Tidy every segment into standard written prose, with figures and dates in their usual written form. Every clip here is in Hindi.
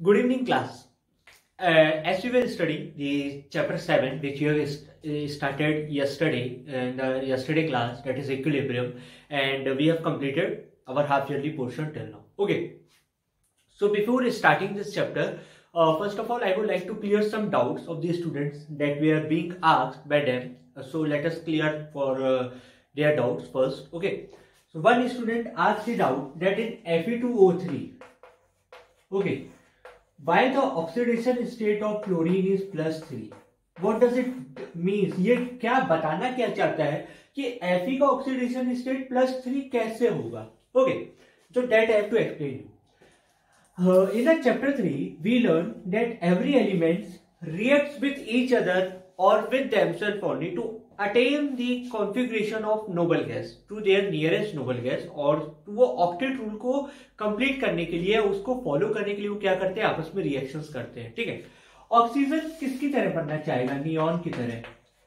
Good evening, class. As we will study the chapter 7, which we have started yesterday in the yesterday class, that is equilibrium, and we have completed our half yearly portion till now. Okay. So before starting this chapter, first of all, I would like to clear some doubts of the students that we are being asked by them. So let us clear for their doubts first. Okay. So one student asked the doubt that in Fe2O3, okay, why the oxidation state of chlorine is +3? What does it mean? ये क्या बताना क्या चाहता है कि Fe का ऑक्सीडेशन स्टेट +3 कैसे होगा? Okay, so that I have to explain you. In the chapter 3, we learn that every element reacts with each other or with themselves only to attain the configuration of noble gas to their nearest noble gas, और वो ऑक्टेट रूल को कंप्लीट करने के लिए, उसको फॉलो करने के लिए वो क्या करते हैं, आपस में रिएक्शंस करते हैं. ठीक है. ऑक्सीजन किसकी तरह बनना चाहेगा? नियॉन की तरह.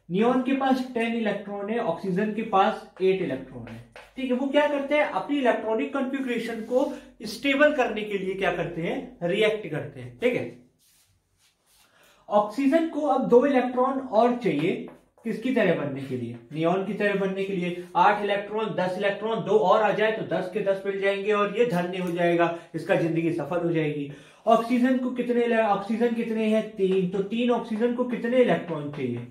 नियॉन के पास 10 इलेक्ट्रॉन है, ऑक्सीजन के पास 8 इलेक्ट्रॉन है. ठीक है. वो क्या करते हैं, अपनी इलेक्ट्रॉनिक कॉन्फ़िगरेशन को स्टेबल करने के लिए क्या करते हैं, रिएक्ट करते हैं. ठीक है. ऑक्सीजन को अब 2 इलेक्ट्रॉन और चाहिए किसकी तरह बनने के लिए, नियॉन की तरह बनने के लिए. 8 इलेक्ट्रॉन, 10 इलेक्ट्रॉन, 2 और आ जाए तो 10 के 10 मिल जाएंगे और ये धन्य हो जाएगा, इसका जिंदगी सफल हो जाएगी. ऑक्सीजन को ऑक्सीजन कितने हैं? 3. तो 3 ऑक्सीजन को कितने इलेक्ट्रॉन चाहिए?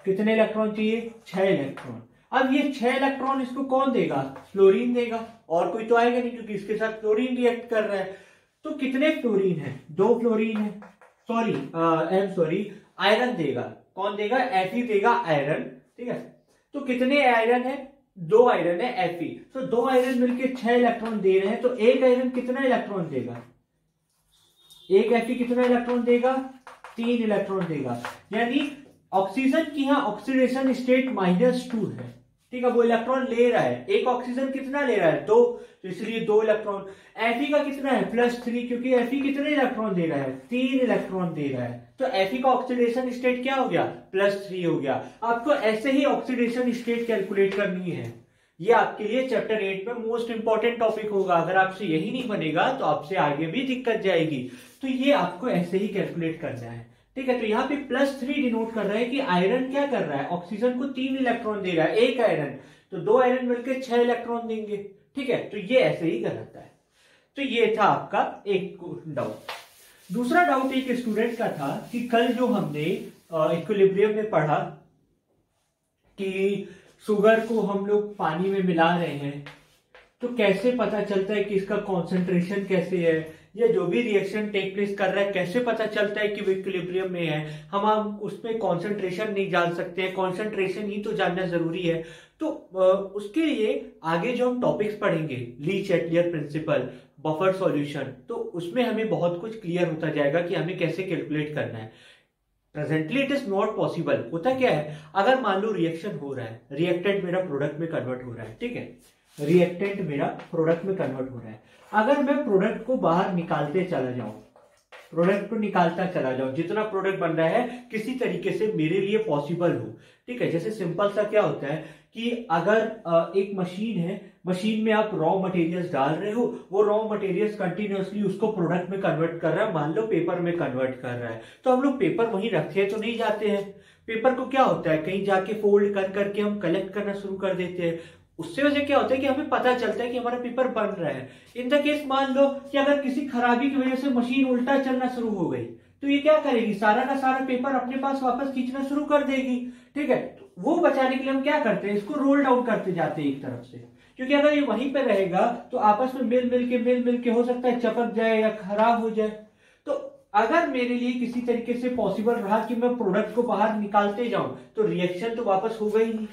कितने इलेक्ट्रॉन चाहिए? 6 इलेक्ट्रॉन. अब ये 6 इलेक्ट्रॉन इसको कौन देगा? फ्लोरीन देगा, और कोई तो आएगा नहीं क्योंकि इसके साथ फ्लोरीन रिएक्ट कर रहा है. तो कितने फ्लोरीन है? 2 फ्लोरीन है. सॉरी आयरन देगा. कौन देगा? Fe देगा, आयरन. ठीक है. तो कितने आयरन है? 2 आयरन है Fe. तो 2 आयरन मिलके 6 इलेक्ट्रॉन दे रहे हैं. तो एक आयरन कितना इलेक्ट्रॉन देगा? एक Fe कितना इलेक्ट्रॉन देगा? 3 इलेक्ट्रॉन देगा. यानी ऑक्सीजन की यहाँ ऑक्सीडेशन स्टेट -2 है. ठीक है. वो इलेक्ट्रॉन ले रहा है. एक ऑक्सीजन कितना ले रहा है? 2. तो इसलिए 2 इलेक्ट्रॉन. Fe का कितना है? +3, क्योंकि Fe कितने इलेक्ट्रॉन दे रहा है? 3 इलेक्ट्रॉन दे रहा है. तो Fe का ऑक्सीडेशन स्टेट क्या हो गया? +3 हो गया. आपको ऐसे ही ऑक्सीडेशन स्टेट कैलकुलेट करनी है. ये आपके लिए चैप्टर 8 में मोस्ट इंपॉर्टेंट टॉपिक होगा. अगर आपसे यही नहीं बनेगा तो आपसे आगे भी दिक्कत जाएगी. तो ये आपको ऐसे ही कैलकुलेट करना है. ठीक है. तो यहाँ पे +3 डिनोट कर रहा है कि आयरन क्या कर रहा है, ऑक्सीजन को 3 इलेक्ट्रॉन दे रहा है. एक आयरन, तो 2 आयरन मिलकर 6 इलेक्ट्रॉन देंगे. ठीक है. तो ये ऐसे ही कहलाता है. तो ये था आपका एक डाउट. दूसरा डाउट एक स्टूडेंट का था कि कल जो हमने इक्विलिब्रियम में पढ़ा कि शुगर को हम लोग पानी में मिला रहे हैं, तो कैसे पता चलता है कि इसका कॉन्सेंट्रेशन कैसे है, या जो भी रिएक्शन टेक प्लेस कर रहा है कैसे पता चलता है कि वो इक्विलिब्रियम में है. हम उसमें कॉन्सेंट्रेशन नहीं जान सकते हैं, कॉन्सेंट्रेशन ही तो जानना जरूरी है. तो उसके लिए आगे जो हम टॉपिक्स पढ़ेंगे, ली चैटलियर प्रिंसिपल, बफर सॉल्यूशन, तो उसमें हमें बहुत कुछ क्लियर होता जाएगा कि हमें कैसे कैलकुलेट करना है. Presently it is not possible. होता क्या है, अगर मान लो रिएक्शन हो रहा है, रिएक्टेंट मेरा प्रोडक्ट में कन्वर्ट हो रहा है. ठीक है. रिएक्टेंट मेरा प्रोडक्ट में कन्वर्ट हो रहा है. अगर मैं प्रोडक्ट को बाहर निकालते चला जाऊं, प्रोडक्ट को निकालता चला जाऊं, जितना प्रोडक्ट बन रहा है किसी तरीके से मेरे लिए पॉसिबल हो. ठीक है. जैसे सिंपल सा क्या होता है कि अगर एक मशीन है, मशीन में आप रॉ मटेरियल्स डाल रहे हो, वो रॉ मटेरियल्स कंटिन्यूअसली उसको प्रोडक्ट में कन्वर्ट कर रहा है. मान लो पेपर में कन्वर्ट कर रहा है, तो हम लोग पेपर वहीं रखे तो नहीं जाते हैं. पेपर को क्या होता है, कहीं जाके फोल्ड कर करके हम कलेक्ट करना शुरू कर देते हैं. उससे वजह क्या होता है कि हमें पता चलता है कि हमारा पेपर बन रहा है. इन द केस मान लो कि अगर किसी खराबी की वजह से मशीन उल्टा चलना शुरू हो गई, तो ये क्या करेगी, सारा का सारा पेपर अपने पास वापस खींचना शुरू कर देगी. ठीक है. तो वो बचाने के लिए हम क्या करते हैं, इसको रोल डाउन करते जाते हैं एक तरफ से, क्योंकि अगर ये वहीं पर रहेगा तो आपस में मिल मिल के हो सकता है चपक जाए या खराब हो जाए. तो अगर मेरे लिए किसी तरीके से पॉसिबल रहा कि मैं प्रोडक्ट को बाहर निकालते जाऊं, तो रिएक्शन तो वापस होगा ही नहीं.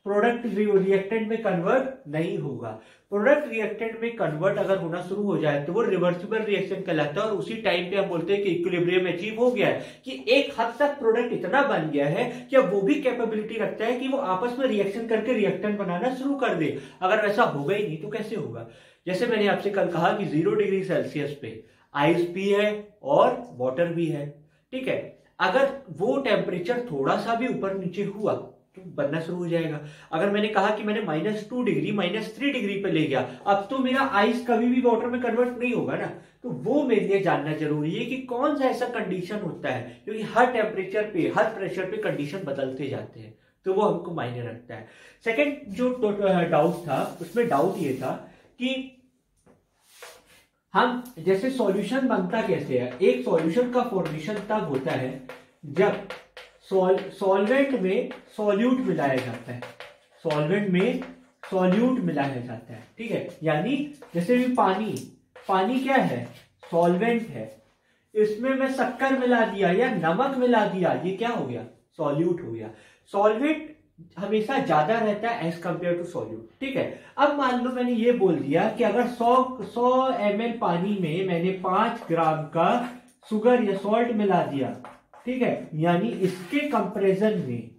प्रोडक्ट रिएक्टेंट में कन्वर्ट नहीं होगा. प्रोडक्ट रिएक्टेंट में कन्वर्ट अगर होना शुरू हो जाए तो वो रिवर्सिबल रिएक्शन कहलाता है. और उसी टाइम पे हम बोलते हैं कि इक्विलिब्रियम अचीव हो गया है, कि एक हद तक प्रोडक्ट इतना बन गया है कि अब वो भी कैपेबिलिटी रखता है कि वो आपस में रिएक्शन करके रिएक्टेंट बनाना शुरू कर दे. अगर वैसा होगा ही नहीं तो कैसे होगा. जैसे मैंने आपसे कल कहा कि 0 डिग्री सेल्सियस पे आइस भी है और वाटर भी है. ठीक है. अगर वो टेम्परेचर थोड़ा सा भी ऊपर नीचे हुआ तो बनना शुरू हो जाएगा। अगर मैंने कहा कि मैंने -2 डिग्री -3 डिग्री पे ले गया, अब तो मेरा आइस कभी भी वाटर में कन्वर्ट नहीं होगा ना। तो वो मेरे लिए जानना जरूरी है कि कौन सा ऐसा कंडीशन होता है, क्योंकि हर टेम्परेचर पे हर प्रेशर पे कंडीशन बदलते जाते हैं, तो वो हमको मायने रखता है। सेकेंड जो डाउट था, उसमें डाउट ये था कि हम जैसे सॉल्यूशन बनता कैसे है। एक सॉल्यूशन का फॉर्मेशन तब होता है जब सॉल्वेंट में सॉल्यूट मिलाया जाता है, सॉल्वेंट में सॉल्यूट मिलाया जाता है, ठीक है। यानी जैसे भी पानी क्या है, सॉल्वेंट है, इसमें मैं शक्कर मिला दिया या नमक मिला दिया, ये क्या हो गया, सॉल्यूट हो गया। सॉल्वेंट हमेशा ज्यादा रहता है एज कंपेयर टू सॉल्यूट, ठीक है। अब मान लो मैंने ये बोल दिया कि अगर 100 ml पानी में मैंने 5 ग्राम का शुगर या सॉल्ट मिला दिया, ठीक है, यानी इसके कंपैरिजन में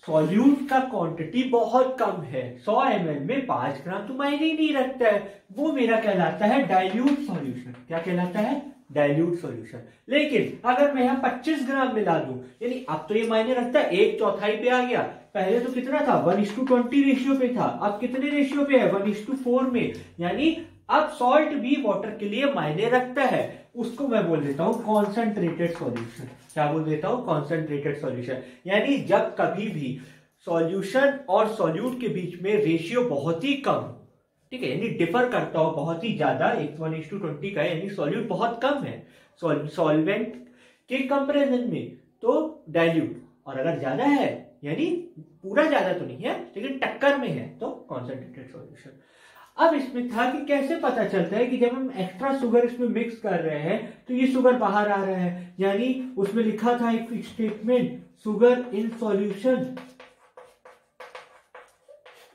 सॉल्यूट का क्वांटिटी बहुत कम है। 100 ml में 5 ग्राम तो मायने ही नहीं रखता है, वो मेरा कहलाता है डाइल्यूट सॉल्यूशन। क्या कहलाता है, डाइल्यूट सॉल्यूशन। लेकिन अगर मैं यहाँ 25 ग्राम मिला दूं, यानी अब तो ये मायने रखता है, 1/4 पे आ गया। पहले तो कितना था, 1:20 रेशियो पे था, अब कितने रेशियो पे है, 1:4 में। यानी अब सॉल्ट भी वाटर के लिए मायने रखता है, उसको मैं बोल देता हूं कॉन्सेंट्रेटेड सॉल्यूशन। क्या बोल देता हूं, कॉन्सेंट्रेटेड सॉल्यूशन। यानी जब कभी भी सॉल्यूशन और सॉल्यूट के बीच में रेशियो बहुत ही कम, ठीक है, यानी डिफर करता हो बहुत ही ज्यादा, 1:20 का, यानी सॉल्यूट बहुत कम है सॉल्वेंट के कंपैरिजन में, तो डाइल्यूट। और अगर ज्यादा है, यानी पूरा ज्यादा तो नहीं है लेकिन टक्कर में है, तो कॉन्सेंट्रेटेड सॉल्यूशन। अब इसमें था कि कैसे पता चलता है कि जब हम एक्स्ट्रा शुगर इसमें मिक्स कर रहे हैं तो ये शुगर बाहर आ रहा है। यानी उसमें लिखा था एक statement, sugar in solution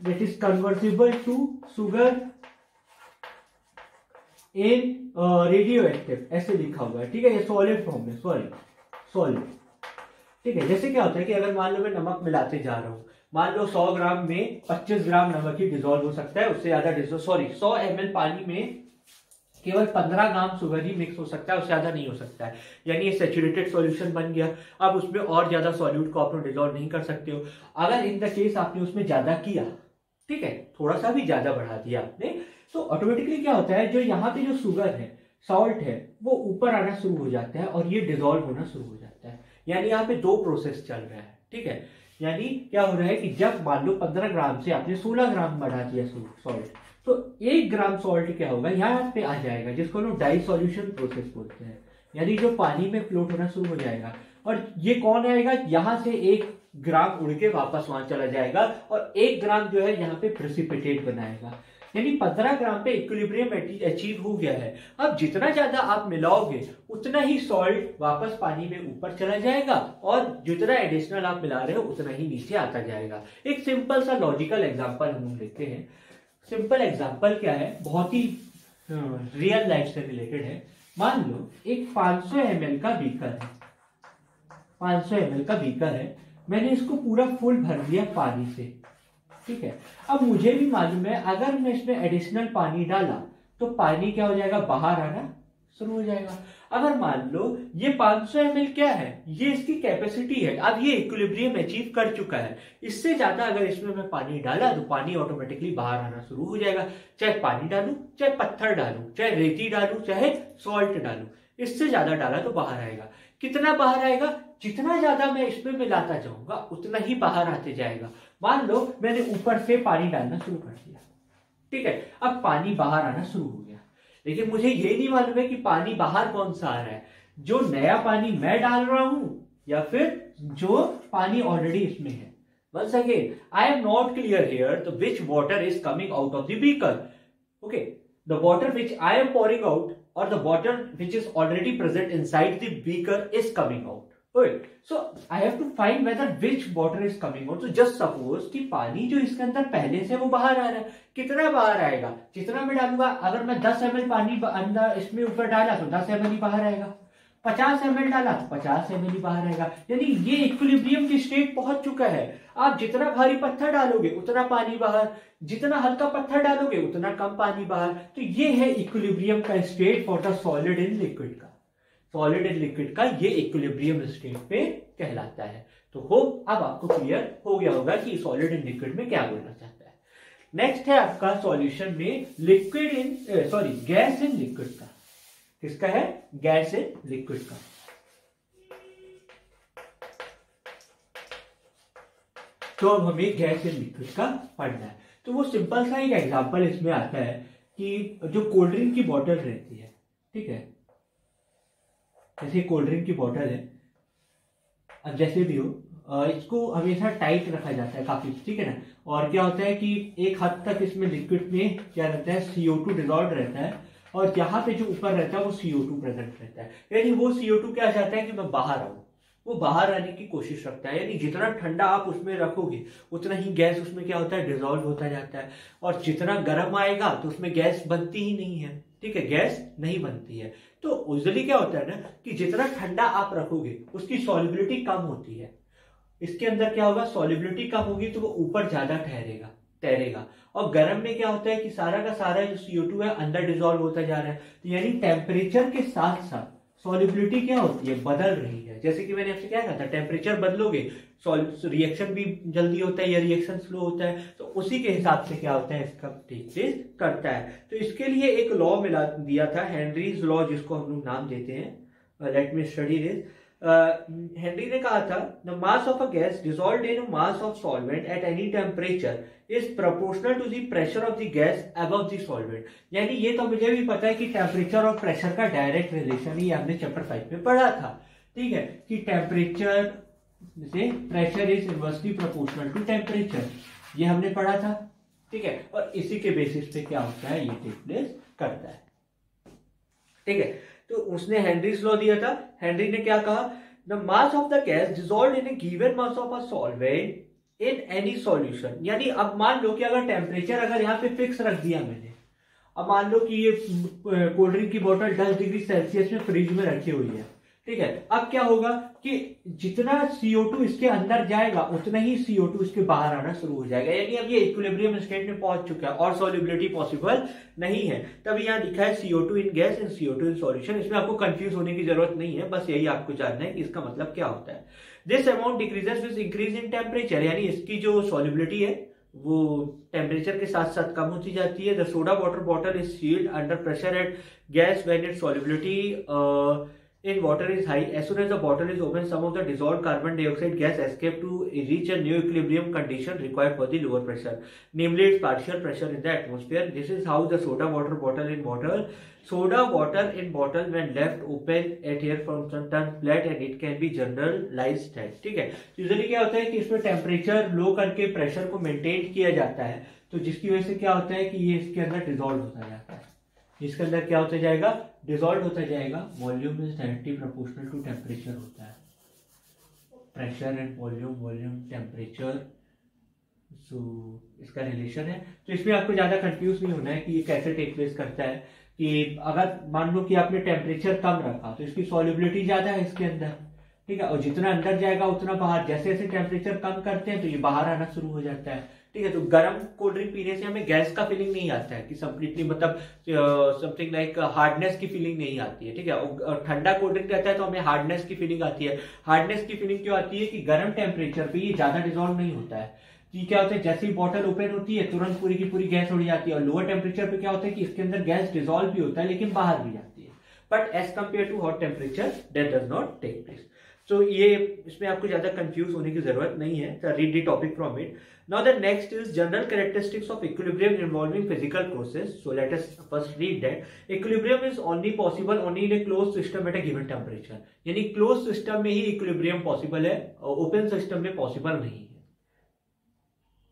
that is convertible to sugar in radioactive, ऐसे लिखा हुआ है, ठीक है। ये सॉलिड फॉर्म में, सॉलिड, ठीक है। जैसे क्या होता है कि अगर मान लो मैं नमक मिलाते जा रहा हूं, मान लो 100 ग्राम में 25 ग्राम नमक ही डिसॉल्व हो सकता है, उससे ज्यादा 100 ml पानी में केवल 15 ग्राम शुगर ही मिक्स हो सकता है, उससे ज्यादा नहीं हो सकता है। यानी ये सैचुरेटेड सॉल्यूशन बन गया। अब उसमें और ज्यादा सॉल्यूट को आप लोग डिसॉल्व नहीं कर सकते हो। अगर इन द केस आपने उसमें ज्यादा किया, ठीक है, थोड़ा सा भी ज्यादा बढ़ा दिया आपने, तो ऑटोमेटिकली क्या होता है, जो यहाँ पे जो शुगर है, सॉल्ट है, वो ऊपर आना शुरू हो जाता है और ये डिसॉल्व होना शुरू हो जाता है। यानी यहाँ पे 2 प्रोसेस चल रहा है, ठीक है। यानी क्या हो रहा है कि जब मान लो 15 ग्राम से आपने 16 ग्राम बढ़ा दिया सॉल्ट, तो 1 ग्राम सॉल्ट क्या होगा, यहाँ पे आ जाएगा, जिसको लोग डाई सॉल्यूशन प्रोसेस बोलते हैं। यानी जो पानी में फ्लोट होना शुरू हो जाएगा, और ये कौन आएगा, यहां से 1 ग्राम उड़ के वापस वहां चला जाएगा और 1 ग्राम जो है यहाँ पे प्रेसिपिटेट बनाएगा। यानी 15 ग्राम पे इक्विलिब्रियम अचीव हो गया है। अब जितना ज्यादा आप मिलाओगे उतना ही सॉल्ट वापस पानी में ऊपर चला जाएगा और जितना एडिशनल आप मिला रहे हो उतना ही नीचे आता जाएगा। एक सिंपल सा लॉजिकल एग्जांपल हम लेते हैं। सिंपल एग्जांपल क्या है, बहुत ही रियल लाइफ से रिलेटेड है। मान लो एक 500 ml का बीकर है, 500 ml का बीकर है, मैंने इसको पूरा फुल भर दिया पानी से, ठीक है। अब मुझे भी मालूम है अगर मैं इसमें एडिशनल पानी डाला तो पानी क्या हो जाएगा, बाहर आना शुरू हो जाएगा। अगर मान लो ये 500 ml क्या है, ये इसकी कैपेसिटी है, अब ये इक्विलिब्रियम अचीव कर चुका है। इससे ज्यादा अगर इसमें मैं पानी डाला तो पानी ऑटोमेटिकली बाहर आना शुरू हो जाएगा। चाहे पानी डालू, चाहे पत्थर डालू, चाहे रेती डालू, चाहे सॉल्ट डालू, इससे ज्यादा डाला तो बाहर आएगा। कितना बाहर आएगा, जितना ज्यादा मैं इसमें मिलाता जाऊंगा उतना ही बाहर आते जाएगा। मान लो मैंने ऊपर से पानी डालना शुरू कर दिया, ठीक है, अब पानी बाहर आना शुरू हो गया, लेकिन मुझे ये नहीं मालूम है कि पानी बाहर कौन सा आ रहा है, जो नया पानी मैं डाल रहा हूं या फिर जो पानी ऑलरेडी इसमें है। Once again, I am not clear here the which water is coming out of the beaker. Okay, the water which I am pouring out or the water which is already present inside the beaker is coming out. Okay, so I have to find whether which water is coming out. So just suppose कि पानी जो इसके अंदर पहले से वो बाहर आ रहा है, कितना बाहर आएगा, जितना मैं डालूंगा। अगर मैं 10 ml पानी अंदर इसमें ऊपर डाला तो 10 ml ही बाहर आएगा, 50 ml डाला तो 50 ml ही बाहर आएगा। यानी ये इक्विलिब्रियम की स्टेट पहुंच चुका है। आप जितना भारी पत्थर डालोगे उतना पानी बाहर, जितना हल्का पत्थर डालोगे उतना कम पानी बाहर। तो ये है इक्विलिब्रियम का state for the solid in liquid का। सॉलिड एंड लिक्विड का ये इक्विलिब्रियम स्टेट पे कहलाता है। तो होप अब आपको क्लियर हो गया होगा कि सॉलिड एंड लिक्विड में क्या बोलना चाहता है। नेक्स्ट है आपका सॉल्यूशन में liquid in gas in liquid का। किसका है? गैस इन लिक्विड का। तो अब हमें गैस इन लिक्विड का पढ़ना है। तो वो सिंपल सा एक एग्जांपल इसमें आता है कि जो कोल्ड ड्रिंक की बोतल रहती है, ठीक है, जैसे कोल्ड ड्रिंक की बोतल है, अब जैसे भी हो इसको हमेशा टाइट रखा जाता है काफी, ठीक है ना। और क्या होता है कि एक हद तक इसमें लिक्विड में क्या रहता है, CO2 डिजॉल्व रहता है, और यहाँ पे जो ऊपर रहता है वो CO2 प्रेजेंट रहता है। यानी वो CO2 क्या चाहता है कि मैं बाहर आऊं, वो बाहर आने की कोशिश रखता है। यानी जितना ठंडा आप उसमें रखोगे उतना ही गैस उसमें क्या होता है, डिजॉल्व होता जाता है। और जितना गर्म आएगा तो उसमें गैस बनती ही नहीं है, ठीक है, गैस नहीं बनती है। तो यूजुअली क्या होता है ना कि जितना ठंडा आप रखोगे उसकी सॉल्युबिलिटी कम होती है। इसके अंदर क्या होगा, सॉल्युबिलिटी कम होगी तो वो ऊपर ज्यादा तैरेगा। और गर्म में क्या होता है कि सारा का सारा जो CO2 है अंदर डिजॉल्व होता जा रहा है। तो यानी टेम्परेचर के साथ साथ सॉल्युबिलिटी क्या होती है, बदल रही है। जैसे कि मैंने आपसे क्या कहा था, टेम्परेचर बदलोगे रिएक्शन भी जल्दी होता है या रिएक्शन स्लो होता है। तो उसी के हिसाब से क्या होता है, इसका टेक प्लेस करता है। तो इसके लिए एक लॉ मिला दिया था, हेनरीज लॉ, जिसको हम लोग नाम देते हैं। Let me study this. Henry ने कहा था, the mass of a gas dissolved in mass of solvent at any temperature is proportional to the pressure of the gas above the solvent. यानी ये तो मुझे भी पता है कि टेम्परेचर और प्रेशर का डायरेक्ट रिलेशन ही हमने चैप्टर 5 में पढ़ा था, ठीक है, कि टेम्परेचर से pressure is inversely proportional to temperature, ये हमने पढ़ा था, ठीक है। और इसी के बेसिस पे क्या होता है, ये टेक प्लेस करता है, ठीक है। तो उसने हेनरीज लॉ दिया था। हेनरी ने क्या कहा, the mass of the gas dissolved in A given mass of a solvent in any solution. यानी अब मान लो कि अगर टेम्परेचर अगर यहाँ पे फिक्स रख दिया मैंने, अब मान लो कि ये कोल्ड ड्रिंक की बोतल 10 डिग्री सेल्सियस में फ्रिज में रखी हुई है, ठीक है। अब क्या होगा कि जितना CO2 इसके अंदर जाएगा उतना ही CO2 इसके बाहर आना शुरू हो जाएगा। यानी अब ये इक्विलिब्रियम स्टेट में पहुंच चुका है और सॉल्युबिलिटी पॉसिबल नहीं है। तब यहाँ लिखा है CO2 in gas and CO2 in solution. इसमें आपको कंफ्यूज होने की जरूरत नहीं है, बस यही आपको जानना है कि इसका मतलब क्या होता है। This amount decreases with increase in temperature. यानी इसकी जो सॉल्युबिलिटी है वो टेम्परेचर के साथ साथ कम होती जाती है। The soda water bottle is sealed under pressure at gas when its solubility in water is high. As soon as the bottle is opened, some of the dissolved carbon dioxide gas escape to reach a new equilibrium condition required for the lower pressure, namely its partial pressure in the atmosphere. This is how the soda water in bottle when left open at air from turn flat and it can be generalized as, ठीक है। यूजुअली क्या होता है कि इसमें टेम्परेचर लो करके प्रेशर को मेंटेन किया जाता है, तो जिसकी वजह से क्या होता है कि ये इसके अंदर डिसॉल्व होता जाता है। इसके अंदर क्या होता जाएगा, डिसॉल्व होता जाएगा। Volume is directly proportional to temperature होता है, pressure and volume temperature, so इसका रिलेशन है। तो इसमें आपको ज्यादा कंफ्यूज नहीं होना है कि ये कैसे टेक प्लेस करता है। कि अगर मान लो कि आपने टेम्परेचर कम रखा तो इसकी सॉल्युबिलिटी ज्यादा है इसके अंदर, ठीक है, और जितना अंदर जाएगा उतना बाहर। जैसे जैसे टेम्परेचर कम करते हैं तो ये बाहर आना शुरू हो जाता है, ठीक है। तो गर्म कोल्ड ड्रिंक पीने से हमें गैस का फीलिंग नहीं आता है कि कंप्लीटली, मतलब समथिंग लाइक हार्डनेस की फीलिंग नहीं आती है, ठीक है। और ठंडा कोल्ड ड्रिंक रहता है तो हमें हार्डनेस की फीलिंग आती है। हार्डनेस की फीलिंग क्यों आती है कि गर्म टेम्परेचर पे ये ज्यादा डिसॉल्व नहीं होता है। कि क्या होता है, जैसे ही बॉटल ओपन होती है तुरंत पूरी की पूरी गैस उड़ जाती है। और लोअर टेम्परेचर पे क्या होता है कि इसके अंदर गैस डिसॉल्व भी होता है लेकिन बाहर भी जाती है। But as compare to hot temperature that does not take place. So ये इसमें आपको ज्यादा कंफ्यूज होने की जरूरत नहीं है। So read the topic from it. Now the next is general characteristics of equilibrium involving physical process. So let us first read that. Equilibrium is only possible only in a closed system at a given temperature. यानी closed system में ही equilibrium possible है, open system में possible नहीं है.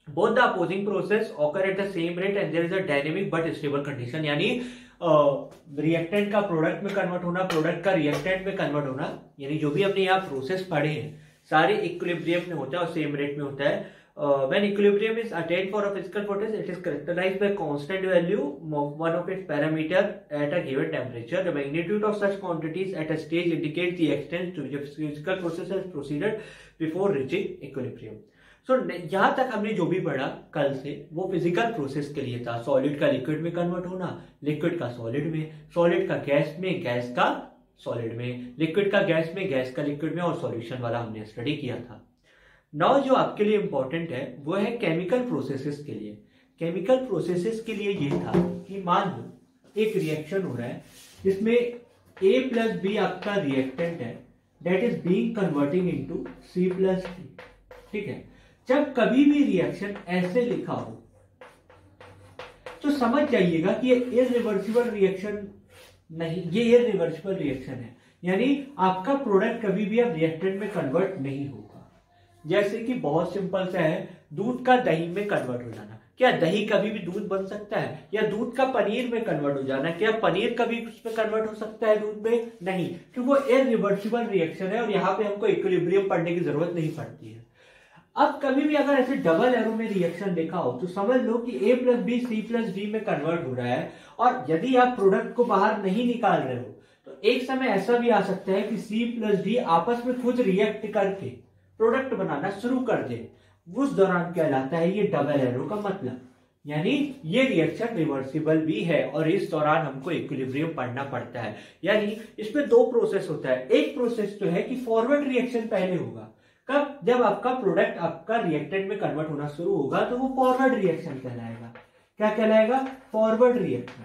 Both the opposing process occur at the same rate and there is a dynamic but stable condition. यानी रिएक्टेंट का प्रोडक्ट में कन्वर्ट होना, प्रोडक्ट का रिएक्टेंट में कन्वर्ट होना, यानी जो भी हमने यहाँ प्रोसेस पढ़े हैं सारे इक्विलिब्रियम में होता है और सेम रेट में होता है। When equilibrium is attained for a physical process, it is characterized by constant value of one of its parameter at a given temperature. The magnitude of such quantities at a stage indicates the extent to which a physical process has proceeded before reaching equilibrium. So, यहां तक हमने जो भी पढ़ा कल से वो फिजिकल प्रोसेस के लिए था। सॉलिड का लिक्विड में कन्वर्ट होना, लिक्विड का सॉलिड में, सॉलिड का गैस में, गैस का सॉलिड में, लिक्विड का गैस में, गैस का लिक्विड में, और सॉल्यूशन वाला हमने स्टडी किया था। नाउ जो आपके लिए इंपॉर्टेंट है वो है केमिकल प्रोसेसेस के लिए। केमिकल प्रोसेसेस के लिए ये था कि मान लो एक रिएक्शन हो रहा है जिसमें A प्लस बी आपका रिएक्टेंट है, that is being converting into C plus D। ठीक है, जब कभी भी रिएक्शन ऐसे लिखा हो तो समझ जाइएगा कि ये इररिवर्सिबल रिएक्शन नहीं, ये इररिवर्सिबल रिएक्शन है, यानी आपका प्रोडक्ट कभी भी अब रिएक्टेंट में कन्वर्ट नहीं होगा। जैसे कि बहुत सिंपल सा है, दूध का दही में कन्वर्ट हो जाना। क्या दही कभी भी दूध बन सकता है? या दूध का पनीर में कन्वर्ट हो जाना, क्या पनीर कभी उसमें कन्वर्ट हो सकता है दूध में? नहीं, क्योंकि वो इररिवर्सिबल रिएक्शन है और यहाँ पे हमको इक्विलिब्रियम पढ़ने की जरूरत नहीं पड़ती है। अब कभी भी अगर ऐसे डबल एरो में रिएक्शन देखा हो तो समझ लो कि A plus B C plus D में कन्वर्ट हो रहा है, और यदि आप प्रोडक्ट को बाहर नहीं निकाल रहे हो तो एक समय ऐसा भी आ सकता है कि C प्लस D आपस में खुद रिएक्ट करके प्रोडक्ट बनाना शुरू कर दे। उस दौरान कहलाता है ये डबल एरो का मतलब, यानी ये रिएक्शन रिवर्सिबल भी है और इस दौरान हमको इक्विलिब्रियम पढ़ना पड़ता है। यानी इसमें दो प्रोसेस होता है। एक प्रोसेस तो है कि फॉरवर्ड रिएक्शन पहले होगा, कब? जब आपका प्रोडक्ट आपका रिएक्टेंट में कन्वर्ट होना शुरू होगा तो वो फॉरवर्ड रिएक्शन कहलाएगा। क्या कहलाएगा? Forward reaction.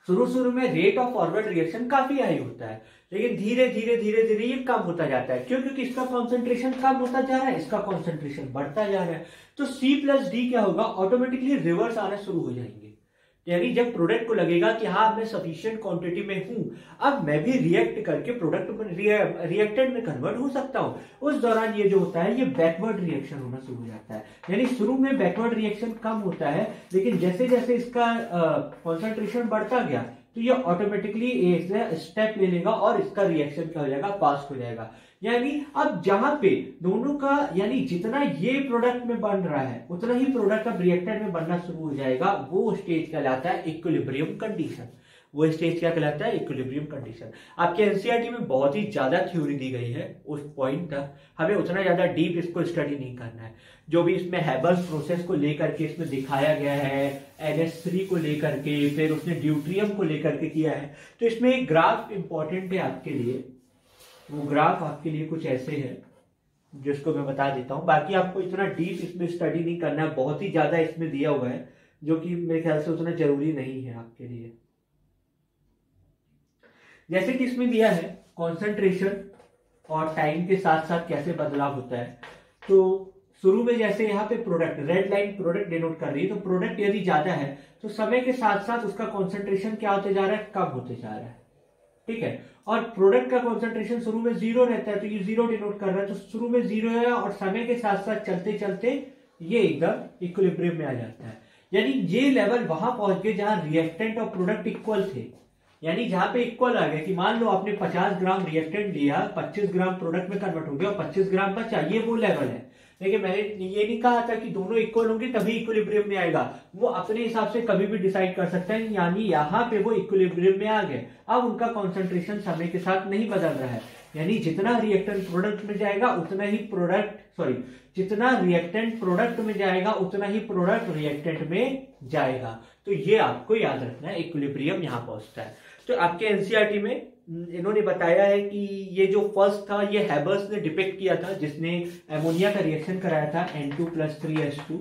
शुरू में रेट ऑफ फॉरवर्ड रिएक्शन काफी हाई होता है, लेकिन धीरे धीरे ये कम होता जाता है। क्यों? क्योंकि इसका कॉन्सेंट्रेशन कम होता जा रहा है, इसका कॉन्सेंट्रेशन बढ़ता जा रहा है। तो C प्लस D क्या होगा? ऑटोमेटिकली रिवर्स आना शुरू हो जाएंगे। यानी जब प्रोडक्ट को लगेगा कि हाँ मैं सफिशिएंट क्वांटिटी में हूं, अब मैं भी रिएक्ट करके प्रोडक्ट में रिएक्टेंट में कन्वर्ट हो सकता हूं, उस दौरान ये जो होता है ये बैकवर्ड रिएक्शन होना शुरू हो जाता है। यानी शुरू में बैकवर्ड रिएक्शन कम होता है, लेकिन जैसे जैसे इसका कॉन्सेंट्रेशन बढ़ता गया तो ये ऑटोमेटिकली एक स्टेप ले लेगा और इसका रिएक्शन क्या हो जाएगा? फास्ट हो जाएगा। यानी अब जहां पे दोनों का, यानी जितना ये प्रोडक्ट में बन रहा है उतना ही प्रोडक्ट अब रिएक्टेंट में बनना शुरू हो जाएगा, वो स्टेज कहलाता है इक्विलिब्रियम कंडीशन। वो स्टेज क्या कहलाता है? Equilibrium condition. आपके एनसीईआरटी में बहुत ही ज्यादा थ्योरी दी गई है, उस पॉइंट तक हमें उतना ज्यादा डीप इसको स्टडी नहीं करना है। जो भी इसमें हैबर्स प्रोसेस को लेकर के इसमें दिखाया गया है, NH3 को लेकर के, फिर उसने ड्यूट्रियम को लेकर के किया है, तो इसमें एक ग्राफ इंपॉर्टेंट है आपके लिए। वो ग्राफ आपके लिए कुछ ऐसे है जिसको मैं बता देता हूं। बाकी आपको इतना डीप इसमें स्टडी नहीं करना है, बहुत ही ज्यादा इसमें दिया हुआ है जो कि मेरे ख्याल से उतना जरूरी नहीं है आपके लिए। जैसे कि इसमें दिया है कॉन्सेंट्रेशन और टाइम के साथ साथ कैसे बदलाव होता है। तो शुरू में जैसे यहाँ पे product, red line product denote कर रही है, तो प्रोडक्ट यदि ज्यादा है तो समय के साथ साथ उसका कॉन्सेंट्रेशन क्या होते जा रहा है? कम होते जा रहा है। ठीक है, और प्रोडक्ट का कॉन्सेंट्रेशन शुरू में 0 रहता है तो ये 0 डिनोट कर रहा है, तो शुरू में 0 है और समय के साथ साथ चलते चलते ये एकदम इक्विलिब्रियम में आ जाता है। यानी ये लेवल वहां पहुंच गए जहां रिएक्टेंट और प्रोडक्ट इक्वल थे। यानी जहां पे इक्वल आ गया कि मान लो आपने 50 ग्राम रिएक्टेंट लिया, 25 ग्राम प्रोडक्ट में कन्वर्ट हो गया और 25 ग्राम बचा, ये वो लेवल है। लेकिन मैंने ये नहीं कहा था कि दोनों इक्वल होंगे तभी इक्विलिब्रियम में आएगा, वो अपने हिसाब से कभी भी डिसाइड कर सकते हैं। यानी यहाँ पे वो इक्विलिब्रियम में आ गए, अब उनका कॉन्सेंट्रेशन समय के साथ नहीं बदल रहा है। यानी जितना रिएक्टेंट प्रोडक्ट में जाएगा उतना ही जितना रिएक्टेंट प्रोडक्ट में जाएगा उतना ही प्रोडक्ट रिएक्टेंट में जाएगा। तो ये आपको याद रखना है, इक्विलिब्रियम यहाँ पहुंचता है। तो आपके एनसीईआरटी में इन्होंने बताया है कि ये जो फर्स्ट था ये हैबर्स ने डिपिक्ट किया था, जिसने एमोनिया का रिएक्शन कराया था N2 + 3H2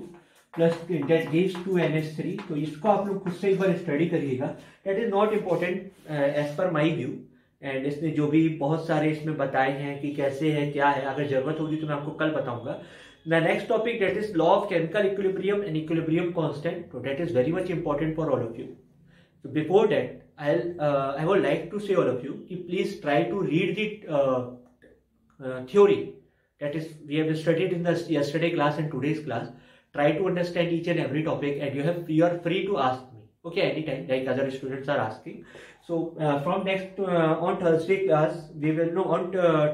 that gives 2NH3। तो इसको आप लोग खुद से एक बार स्टडी करिएगा, that is not important as per my view. And इसने जो भी बहुत सारे इसमें बताए हैं कि कैसे है क्या है, अगर जरूरत होगी तो मैं आपको कल बताऊंगा। The next topic that is law of chemical equilibrium and equilibrium constant, तो that is very much important for all of you. So before that, I would like to say all of you, please try to read the theory that is we have studied in the yesterday class and today's class. Try to understand each and every topic, and you are free to ask me, okay, anytime like other students are asking. So from next on Thursday class we will know on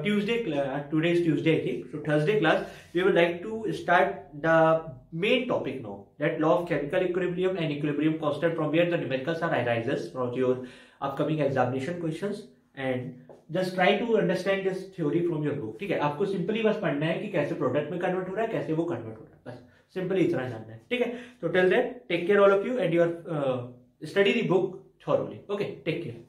Tuesday today is Tuesday I think. So Thursday class we would like to start the main topic now, that law of chemical equilibrium and equilibrium constant, from where the numericals are arises from your upcoming examination questions, and just try to understand this theory from your book। ठीक है, आपको सिंपली बस पढ़ना है कि कैसे प्रोडक्ट में कन्वर्ट हो रहा है, कैसे वो कन्वर्ट हो रहा है, बस सिंपली इतना जानना है। ठीक है, तो till then take care all of you and your study the book thoroughly। Okay, take care।